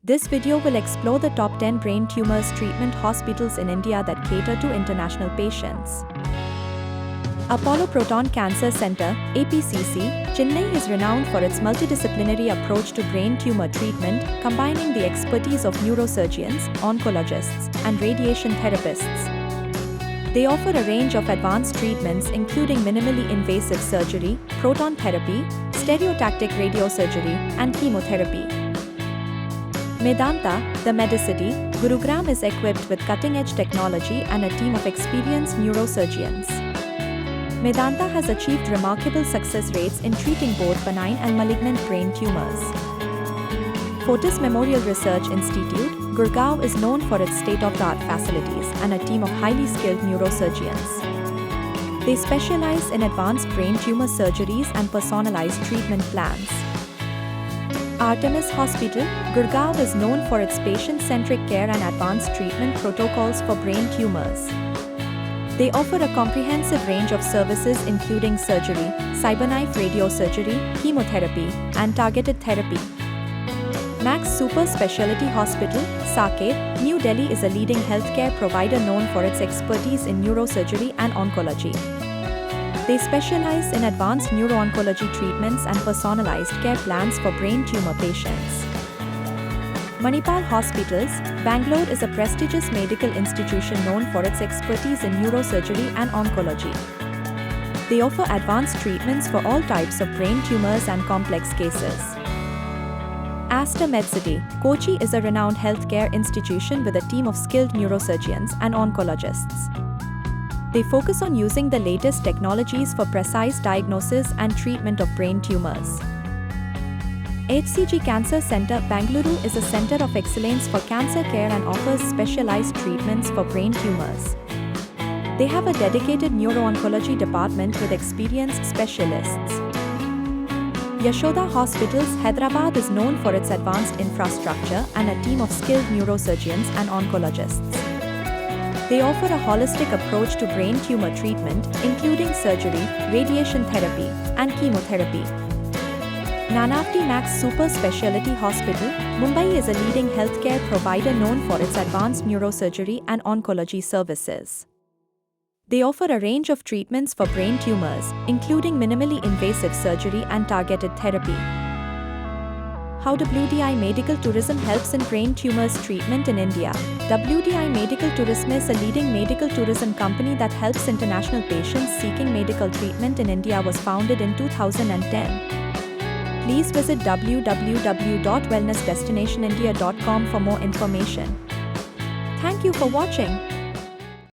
This video will explore the top 10 brain tumors treatment hospitals in India that cater to international patients. Apollo Proton Cancer Center, APCC, Chennai is renowned for its multidisciplinary approach to brain tumor treatment, combining the expertise of neurosurgeons, oncologists, and radiation therapists. They offer a range of advanced treatments including minimally invasive surgery, proton therapy, stereotactic radiosurgery, and chemotherapy. Medanta, the Medicity, Gurugram is equipped with cutting-edge technology and a team of experienced neurosurgeons. Medanta has achieved remarkable success rates in treating both benign and malignant brain tumors. Fortis Memorial Research Institute, Gurgaon is known for its state-of-the-art facilities and a team of highly skilled neurosurgeons. They specialize in advanced brain tumor surgeries and personalized treatment plans. Artemis Hospital, Gurgaon is known for its patient-centric care and advanced treatment protocols for brain tumors. They offer a comprehensive range of services including surgery, cyberknife radiosurgery, chemotherapy, and targeted therapy. Max Super Specialty Hospital, Saket, New Delhi is a leading healthcare provider known for its expertise in neurosurgery and oncology. They specialize in advanced neuro-oncology treatments and personalized care plans for brain tumor patients. Manipal Hospitals, Bangalore is a prestigious medical institution known for its expertise in neurosurgery and oncology. They offer advanced treatments for all types of brain tumors and complex cases. Aster Medcity, Kochi is a renowned healthcare institution with a team of skilled neurosurgeons and oncologists. They focus on using the latest technologies for precise diagnosis and treatment of brain tumors. HCG Cancer Center, Bengaluru is a center of excellence for cancer care and offers specialized treatments for brain tumors. They have a dedicated neuro-oncology department with experienced specialists. Yashoda Hospitals, Hyderabad is known for its advanced infrastructure and a team of skilled neurosurgeons and oncologists. They offer a holistic approach to brain tumor treatment, including surgery, radiation therapy, and chemotherapy. Nanavati Max Super Specialty Hospital, Mumbai is a leading healthcare provider known for its advanced neurosurgery and oncology services. They offer a range of treatments for brain tumors, including minimally invasive surgery and targeted therapy. How WDI Medical Tourism helps in brain tumors treatment in India. WDI Medical Tourism is a leading medical tourism company that helps international patients seeking medical treatment in India. Was founded in 2010. Please visit www.wellnessdestinationindia.com for more information. Thank you for watching.